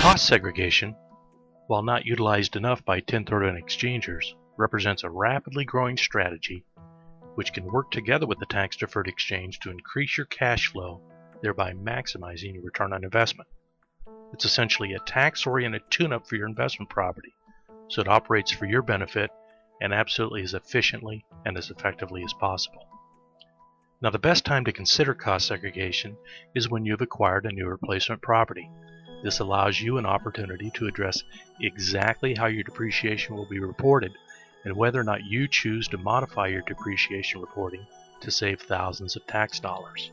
Cost segregation, while not utilized enough by 1031 exchangers, represents a rapidly growing strategy which can work together with the tax-deferred exchange to increase your cash flow, thereby maximizing your return on investment. It's essentially a tax-oriented tune-up for your investment property, so it operates for your benefit and absolutely as efficiently and as effectively as possible. Now, the best time to consider cost segregation is when you've acquired a new replacement property. This allows you an opportunity to address exactly how your depreciation will be reported and whether or not you choose to modify your depreciation reporting to save thousands of tax dollars.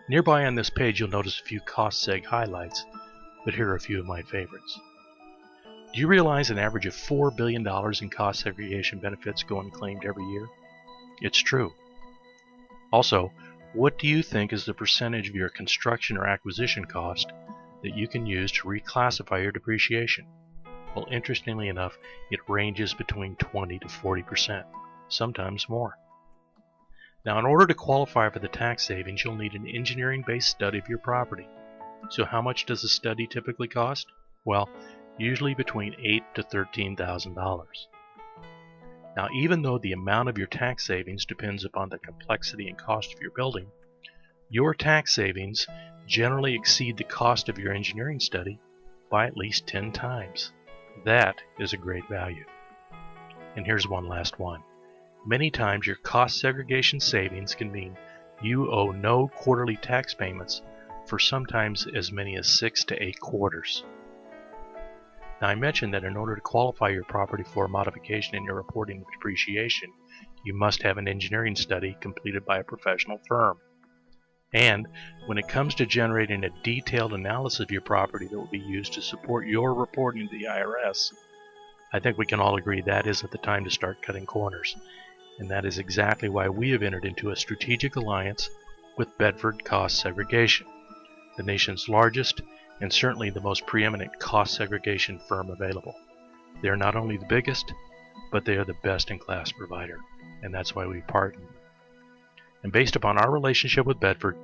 Nearby on this page you'll notice a few cost seg highlights, but here are a few of my favorites. Do you realize an average of $4 billion in cost segregation benefits go unclaimed every year? It's true. Also, what do you think is the percentage of your construction or acquisition cost that you can use to reclassify your depreciation? Well, interestingly enough, it ranges between 20 to 40%, sometimes more. Now, in order to qualify for the tax savings, you'll need an engineering-based study of your property. So how much does a study typically cost? Well, usually between $8,000 to $13,000. Now, even though the amount of your tax savings depends upon the complexity and cost of your building, your tax savings generally exceed the cost of your engineering study by at least 10 times. That is a great value. And here's one last one. Many times your cost segregation savings can mean you owe no quarterly tax payments for sometimes as many as 6 to 8 quarters. Now, I mentioned that in order to qualify your property for a modification in your reporting of depreciation, you must have an engineering study completed by a professional firm. And when it comes to generating a detailed analysis of your property that will be used to support your reporting to the IRS, I think we can all agree that isn't the time to start cutting corners. And that is exactly why we have entered into a strategic alliance with Bedford Cost Segregation, the nation's largest and certainly the most preeminent cost segregation firm available. They are not only the biggest, but they are the best-in-class provider, and that's why we partnered. And based upon our relationship with Bedford,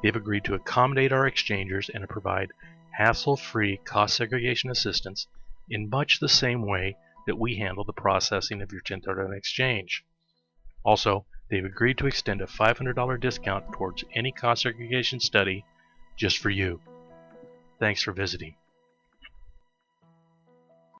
they've agreed to accommodate our exchangers and to provide hassle-free cost segregation assistance in much the same way that we handle the processing of your 1031 exchange. Also, they've agreed to extend a $500 discount towards any cost segregation study just for you. Thanks for visiting.